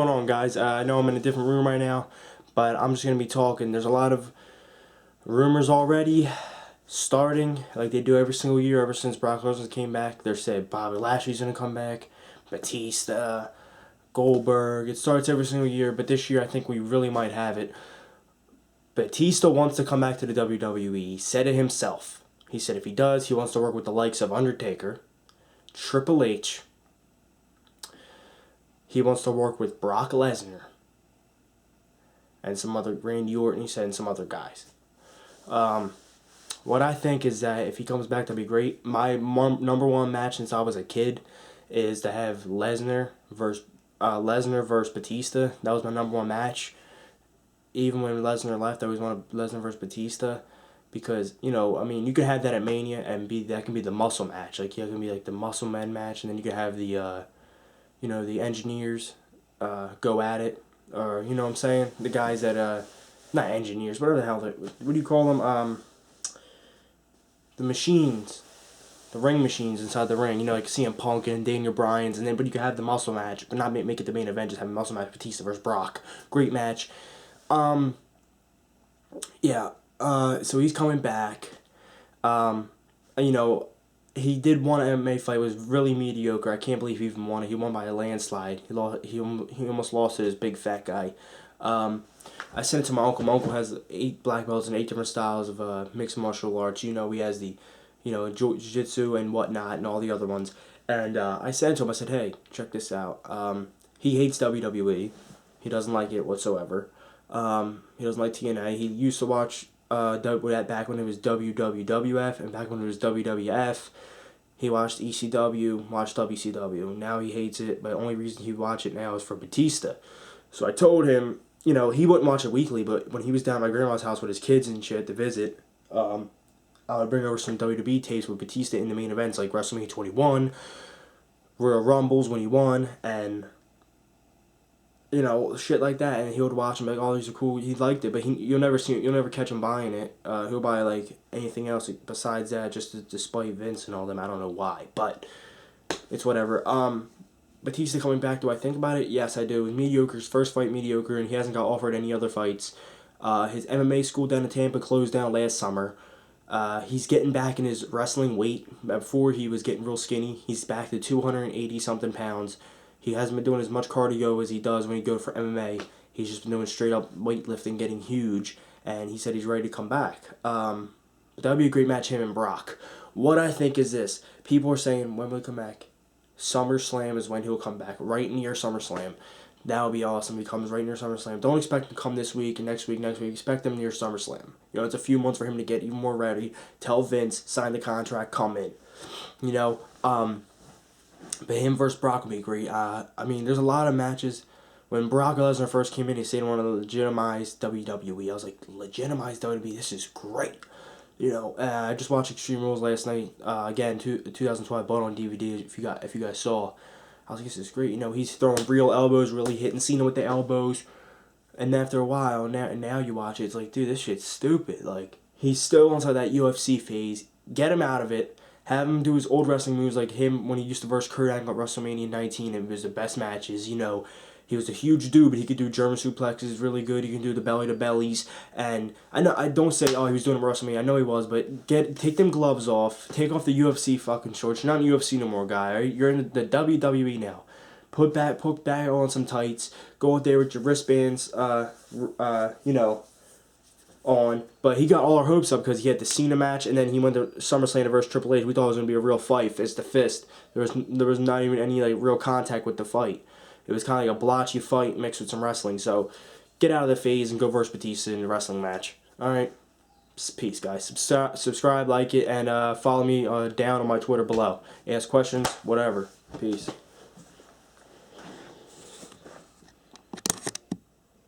Going on, guys? I know I'm in a different room right now, but I'm just gonna be talking. There's a lot of rumors already starting, like they do every single year ever since Brock Lesnar came back. They're saying Bobby Lashley's gonna come back, Batista, Goldberg. It starts every single year, but this year I think we really might have it. Batista wants to come back to the WWE. He said it himself. He said if he does, he wants to work with the likes of Undertaker, Triple H. He wants to work with Brock Lesnar and some other Randy Orton. He said and some other guys. What I think is that if he comes back, that'd be great. My number one match since I was a kid is to have Lesnar versus Batista. That was my number one match. Even when Lesnar left, I always wanted Lesnar versus Batista because you could have that at Mania and that can be the muscle match. Like it can be like the muscle men match, and then you could have the the engineers go at it, or you know what I'm saying, the guys that not engineers, whatever the hell what do you call them? The machines, the ring machines inside the ring. Like CM Punk and Daniel Bryan's, but you could have the muscle match, but not make it the main event. Just have a muscle match, Batista versus Brock. Great match. Yeah. So he's coming back. He did one MMA fight. It was really mediocre. I can't believe he even won it. He won by a landslide. He almost lost to this big fat guy. I sent it to my uncle. My uncle has 8 black belts and 8 different styles of mixed martial arts. He has the, jiu-jitsu and whatnot and all the other ones. And I sent it to him. I said, hey, check this out. He hates WWE. He doesn't like it whatsoever. He doesn't like TNA. He used to watch back when it was WWF and back when it was WWF. He watched ECW, watched WCW. Now he hates it, but the only reason he watch it now is for Batista. So I told him, he wouldn't watch it weekly, but when he was down at my grandma's house with his kids and shit to visit, I would bring over some WWE tapes with Batista in the main events like WrestleMania 21, Royal Rumbles when he won, and shit like that, and he would watch them like, oh, these are cool. He liked it, but you'll never catch him buying it. He'll buy like anything else besides that, just to display Vince and all them. I don't know why, but it's whatever. Batista coming back, do I think about it? Yes, I do. It was mediocre. His first fight mediocre, and he hasn't got offered any other fights. His MMA school down in Tampa closed down last summer. He's getting back in his wrestling weight. Before he was getting real skinny. He's back to 280 something pounds. He hasn't been doing as much cardio as he does when he goes for MMA. He's just been doing straight up weightlifting, getting huge, and he said he's ready to come back. But that would be a great match, him and Brock. What I think is this. People are saying, when will he come back? SummerSlam is when he'll come back, right near SummerSlam. That would be awesome. He comes right near SummerSlam. Don't expect him to come this week and next week. Expect him near SummerSlam. It's a few months for him to get even more ready. Tell Vince, sign the contract, come in. But him versus Brock would be great. There's a lot of matches. When Brock Lesnar first came in, he said he wanted to legitimize WWE. I was like, legitimize WWE? This is great. I just watched Extreme Rules last night. Again, 2012, bought on DVD. If you guys saw, I was like, this is great. He's throwing real elbows, really hitting Cena with the elbows. And after a while, now you watch it, it's like, dude, this shit's stupid. Like, he's still inside that UFC phase. Get him out of it. Have him do his old wrestling moves like him when he used to verse Kurt Angle at WrestleMania 19. It was the best matches. He was a huge dude, but he could do German suplexes really good. He can do the belly to bellies. And I don't say, oh, he was doing it at WrestleMania. I know he was, but take them gloves off. Take off the UFC fucking shorts. You're not in UFC no more, guy. Right? You're in the WWE now. Put back on some tights. Go out there with your wristbands, on. But he got all our hopes up because he had the Cena match, and then he went to SummerSlam versus Triple H. We thought it was going to be a real fight, fist to fist. There was not even any real contact with the fight. It was kind of like a blotchy fight mixed with some wrestling. So get out of the phase and go versus Batista in the wrestling match. Alright. Peace, guys. Subscribe, like it, and follow me down on my Twitter below. Ask questions, whatever. Peace.